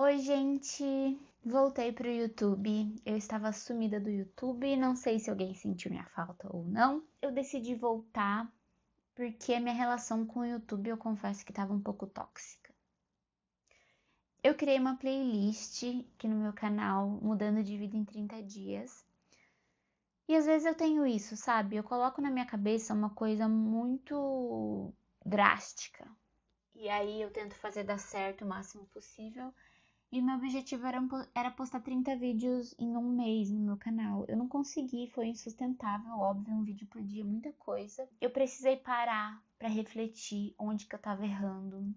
Oi, gente! Voltei pro YouTube. Eu estava sumida do YouTube, não sei se alguém sentiu minha falta ou não. Eu decidi voltar porque a minha relação com o YouTube eu confesso que estava um pouco tóxica. Eu criei uma playlist aqui no meu canal, Mudando de Vida em 30 Dias. E às vezes eu tenho isso, sabe? Eu coloco na minha cabeça uma coisa muito drástica. E aí eu tento fazer dar certo o máximo possível. E meu objetivo era postar 30 vídeos em um mês no meu canal. Eu não consegui, foi insustentável, óbvio, um vídeo por dia, muita coisa. Eu precisei parar para refletir onde que eu tava errando.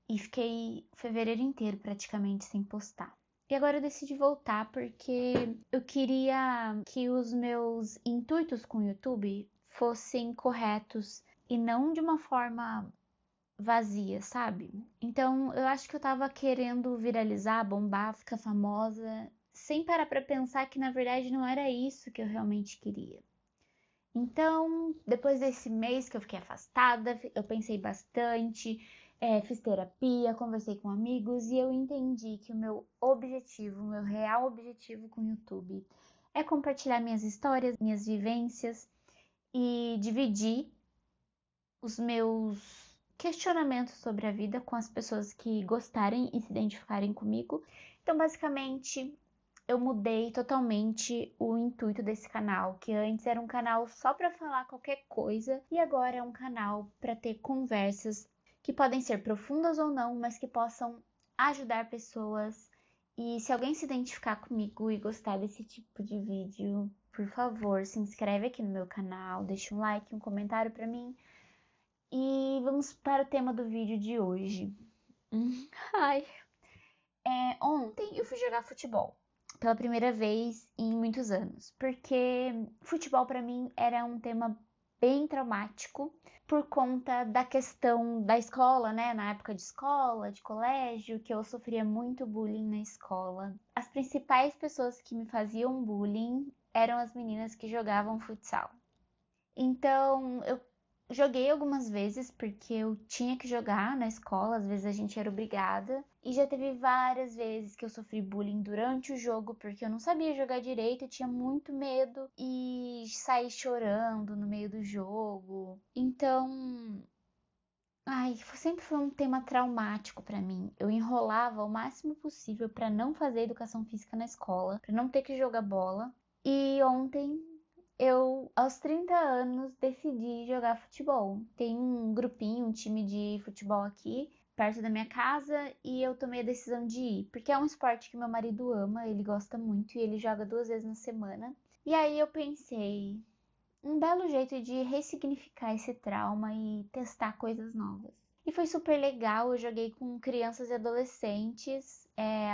E fiquei fevereiro inteiro praticamente sem postar. E agora eu decidi voltar porque eu queria que os meus intuitos com o YouTube fossem corretos e não de uma forma vazia, sabe? Então eu acho que eu tava querendo viralizar, bombar, ficar famosa, sem parar pra pensar que na verdade não era isso que eu realmente queria. Então, depois desse mês que eu fiquei afastada, eu pensei bastante, fiz terapia, conversei com amigos e eu entendi que o meu objetivo, o meu real objetivo com o YouTube é compartilhar minhas histórias, minhas vivências e dividir os meus questionamentos sobre a vida com as pessoas que gostarem e se identificarem comigo. Então, basicamente, eu mudei totalmente o intuito desse canal, que antes era um canal só para falar qualquer coisa e agora é um canal para ter conversas que podem ser profundas ou não, mas que possam ajudar pessoas. E se alguém se identificar comigo e gostar desse tipo de vídeo, por favor, se inscreve aqui no meu canal, deixa um like, um comentário para mim. E vamos para o tema do vídeo de hoje. Ai. Ontem eu fui jogar futebol pela primeira vez em muitos anos, porque futebol para mim era um tema bem traumático por conta da questão da escola, né? Na época de escola, de colégio, que eu sofria muito bullying na escola. As principais pessoas que me faziam bullying eram as meninas que jogavam futsal. Então, eu joguei algumas vezes porque eu tinha que jogar na escola, às vezes a gente era obrigada. E já teve várias vezes que eu sofri bullying durante o jogo porque eu não sabia jogar direito, eu tinha muito medo e saí chorando no meio do jogo. Então, ai, sempre foi um tema traumático pra mim. Eu enrolava o máximo possível pra não fazer educação física na escola, pra não ter que jogar bola. E ontem eu, aos 30 anos, decidi jogar futebol. Tem um grupinho, um time de futebol aqui, perto da minha casa, e eu tomei a decisão de ir, porque é um esporte que meu marido ama, ele gosta muito e ele joga 2 vezes na semana. E aí eu pensei, um belo jeito de ressignificar esse trauma e testar coisas novas. E foi super legal, eu joguei com crianças e adolescentes,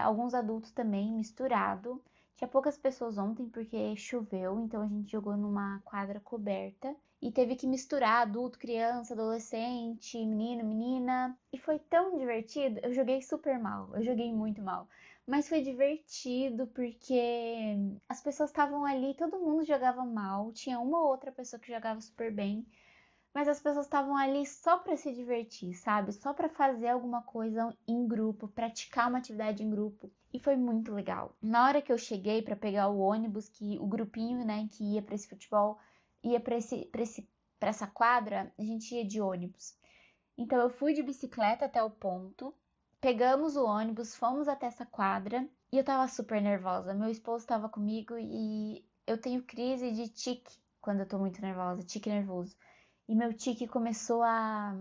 alguns adultos também, misturado. Tinha poucas pessoas ontem porque choveu, então a gente jogou numa quadra coberta. E teve que misturar adulto, criança, adolescente, menino, menina. E foi tão divertido. Eu joguei super mal, eu joguei muito mal. Mas foi divertido porque as pessoas estavam ali, todo mundo jogava mal. Tinha uma ou outra pessoa que jogava super bem. Mas as pessoas estavam ali só para se divertir, sabe? Só para fazer alguma coisa em grupo, praticar uma atividade em grupo. E foi muito legal. Na hora que eu cheguei para pegar o ônibus, que o grupinho, né, que ia para esse futebol, ia para essa quadra, a gente ia de ônibus. Então eu fui de bicicleta até o ponto, pegamos o ônibus, fomos até essa quadra e eu tava super nervosa. Meu esposo tava comigo e eu tenho crise de tique quando eu tô muito nervosa, tique nervoso. E meu tique começou a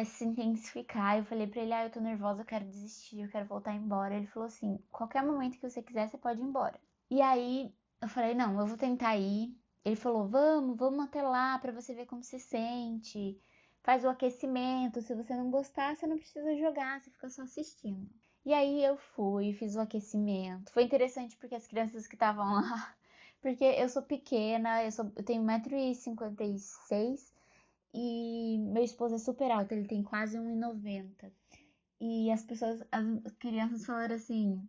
se intensificar. Eu falei pra ele, eu tô nervosa, eu quero desistir, eu quero voltar embora. Ele falou assim, qualquer momento que você quiser, você pode ir embora. E aí eu falei, não, eu vou tentar ir. Ele falou, vamos até lá pra você ver como se sente. Faz o aquecimento. Se você não gostar, você não precisa jogar, você fica só assistindo. E aí eu fui, fiz o aquecimento. Foi interessante porque as crianças que estavam lá, porque eu sou pequena, eu tenho 1,56 m e meu esposo é super alto, ele tem quase 1,90 m. E as crianças falaram assim,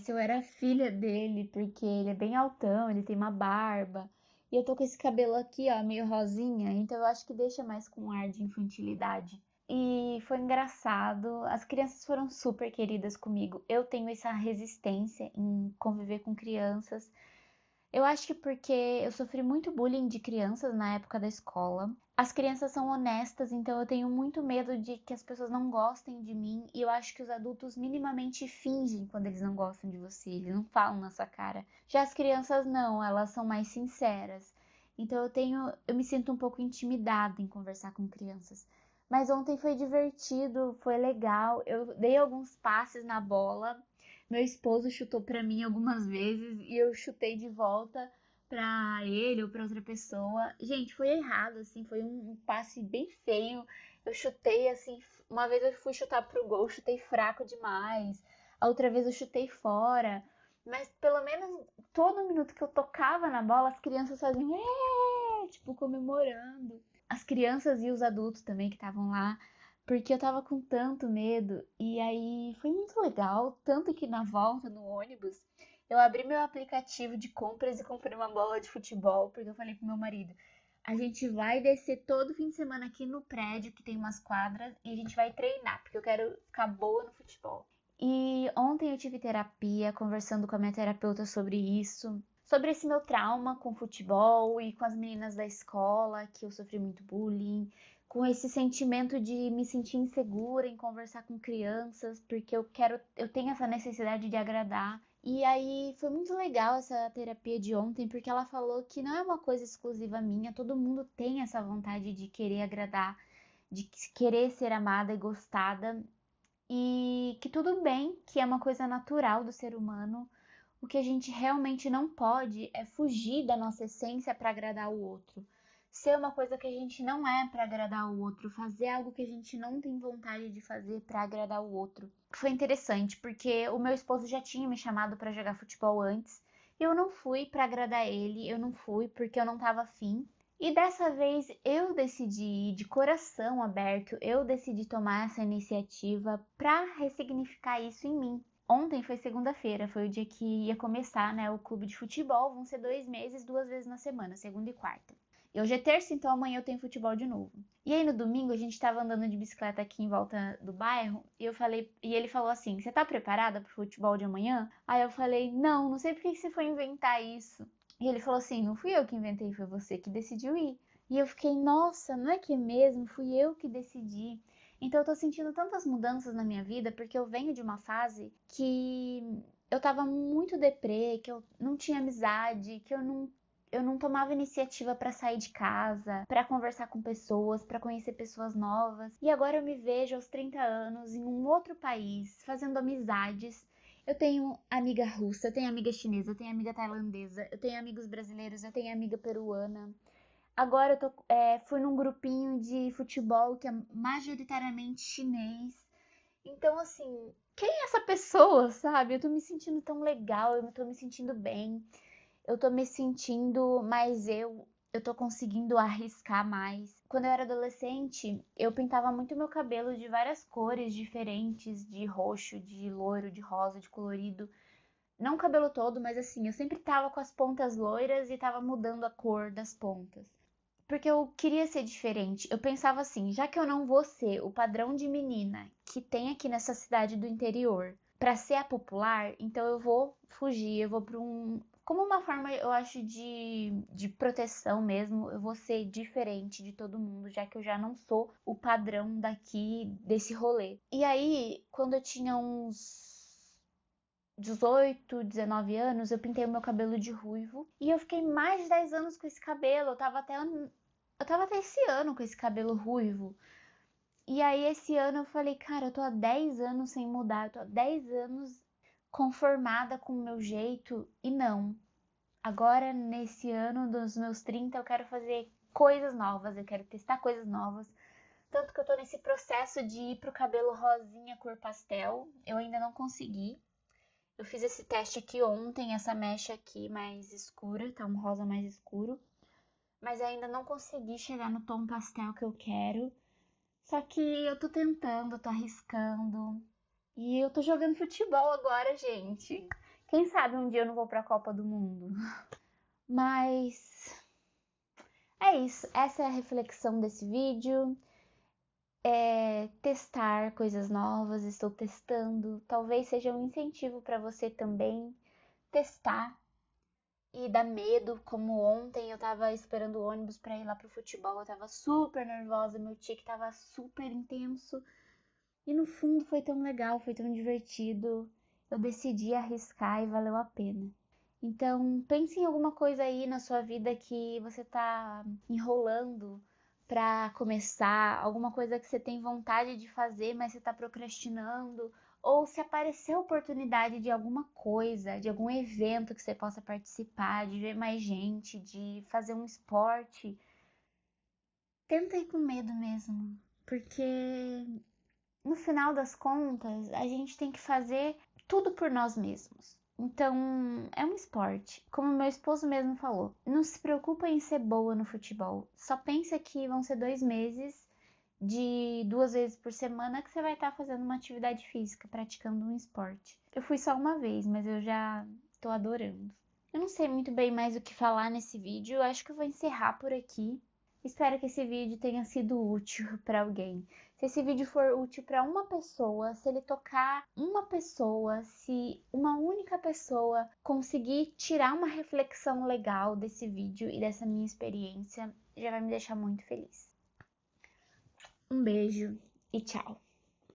se eu era filha dele, porque ele é bem altão, ele tem uma barba. E eu tô com esse cabelo aqui, ó, meio rosinha, então eu acho que deixa mais com um ar de infantilidade. e foi engraçado. As crianças foram super queridas comigo. Eu tenho essa resistência em conviver com crianças. Eu acho que porque eu sofri muito bullying de crianças na época da escola. As crianças são honestas, então eu tenho muito medo de que as pessoas não gostem de mim. E eu acho que os adultos minimamente fingem quando eles não gostam de você, eles não falam na sua cara. Já as crianças não, elas são mais sinceras. Então eu me sinto um pouco intimidada em conversar com crianças. Mas ontem foi divertido, foi legal. Eu dei alguns passes na bola. Meu esposo chutou pra mim algumas vezes e eu chutei de volta pra ele ou pra outra pessoa. Gente, foi errado, assim, foi um passe bem feio. Eu chutei, assim, uma vez eu fui chutar pro gol, chutei fraco demais. A outra vez eu chutei fora. Mas pelo menos todo minuto que eu tocava na bola, as crianças faziam, tipo, comemorando. As crianças e os adultos também que estavam lá, porque eu tava com tanto medo. E aí foi muito legal, tanto que na volta no ônibus, eu abri meu aplicativo de compras e comprei uma bola de futebol, porque eu falei pro meu marido, a gente vai descer todo fim de semana aqui no prédio, que tem umas quadras, e a gente vai treinar, porque eu quero ficar boa no futebol. E ontem eu tive terapia, conversando com a minha terapeuta sobre isso, sobre esse meu trauma com futebol e com as meninas da escola, que eu sofri muito bullying, com esse sentimento de me sentir insegura em conversar com crianças, porque eu tenho essa necessidade de agradar. E aí foi muito legal essa terapia de ontem, porque ela falou que não é uma coisa exclusiva minha, todo mundo tem essa vontade de querer agradar, de querer ser amada e gostada, e que tudo bem, que é uma coisa natural do ser humano. O que a gente realmente não pode é fugir da nossa essência para agradar o outro. Ser uma coisa que a gente não é para agradar o outro, fazer algo que a gente não tem vontade de fazer para agradar o outro. Foi interessante porque o meu esposo já tinha me chamado para jogar futebol antes. Eu não fui para agradar ele, eu não fui porque eu não estava afim. E dessa vez eu decidi ir de coração aberto, eu decidi tomar essa iniciativa para ressignificar isso em mim. Ontem foi segunda-feira, foi o dia que ia começar, né, o clube de futebol. Vão ser 2 meses, 2 vezes na semana, segunda e quarta. E hoje é terça, então amanhã eu tenho futebol de novo. E aí no domingo a gente tava andando de bicicleta aqui em volta do bairro e eu falei, e ele falou assim: "Você tá preparada pro futebol de amanhã?" Aí eu falei: "Não, não sei por que você foi inventar isso." E ele falou assim: "Não fui eu que inventei, foi você que decidiu ir." E eu fiquei: "Nossa, não é que é mesmo? Fui eu que decidi." Então eu tô sentindo tantas mudanças na minha vida porque eu venho de uma fase que eu tava muito deprê, que eu não tinha amizade, que eu não tomava iniciativa para sair de casa, para conversar com pessoas, para conhecer pessoas novas. E agora eu me vejo aos 30 anos em um outro país, fazendo amizades. Eu tenho amiga russa, eu tenho amiga chinesa, eu tenho amiga tailandesa, eu tenho amigos brasileiros, eu tenho amiga peruana. Agora fui num grupinho de futebol que é majoritariamente chinês. Então, assim, quem é essa pessoa, sabe? Eu tô me sentindo tão legal, eu tô me sentindo bem, eu tô me sentindo mais eu tô conseguindo arriscar mais. Quando eu era adolescente, eu pintava muito meu cabelo de várias cores diferentes, de roxo, de loiro, de rosa, de colorido. Não o cabelo todo, mas assim, eu sempre tava com as pontas loiras e tava mudando a cor das pontas. Porque eu queria ser diferente. Eu pensava assim, já que eu não vou ser o padrão de menina que tem aqui nessa cidade do interior para ser a popular, então eu vou fugir, eu vou para como uma forma, eu acho, de proteção mesmo, eu vou ser diferente de todo mundo, já que eu já não sou o padrão daqui desse rolê. E aí, quando eu tinha uns 18, 19 anos, eu pintei o meu cabelo de ruivo e eu fiquei mais de 10 anos com esse cabelo. Eu tava até esse ano com esse cabelo ruivo. E aí esse ano eu falei, cara, eu tô há 10 anos sem mudar, eu tô há 10 anos conformada com o meu jeito e não. Agora, nesse ano dos meus 30, eu quero fazer coisas novas, eu quero testar coisas novas. Tanto que eu tô nesse processo de ir pro cabelo rosinha cor pastel. Eu ainda não consegui. Eu fiz esse teste aqui ontem, essa mecha aqui mais escura, tá um rosa mais escuro. Mas ainda não consegui chegar no tom pastel que eu quero. Só que eu tô tentando, tô arriscando. E eu tô jogando futebol agora, gente. Quem sabe um dia eu não vou pra Copa do Mundo. Mas é isso, essa é a reflexão desse vídeo. testar coisas novas, estou testando. Talvez seja um incentivo para você também testar e dá medo, como ontem eu tava esperando o ônibus para ir lá pro futebol, eu tava super nervosa, meu tique tava super intenso. E no fundo foi tão legal, foi tão divertido. Eu decidi arriscar e valeu a pena. Então, pense em alguma coisa aí na sua vida que você tá enrolando pra começar, alguma coisa que você tem vontade de fazer, mas você tá procrastinando, ou se aparecer a oportunidade de alguma coisa, de algum evento que você possa participar, de ver mais gente, de fazer um esporte, tenta ir com medo mesmo, porque no final das contas, a gente tem que fazer tudo por nós mesmos. Então, é um esporte. Como meu esposo mesmo falou, não se preocupa em ser boa no futebol. Só pensa que vão ser 2 meses de 2 vezes por semana que você vai estar fazendo uma atividade física, praticando um esporte. Eu fui só uma vez, mas eu já tô adorando. Eu não sei muito bem mais o que falar nesse vídeo. Eu acho que eu vou encerrar por aqui. Espero que esse vídeo tenha sido útil para alguém. Se esse vídeo for útil para uma pessoa, se ele tocar uma pessoa, se uma única pessoa conseguir tirar uma reflexão legal desse vídeo e dessa minha experiência, já vai me deixar muito feliz. Um beijo e tchau!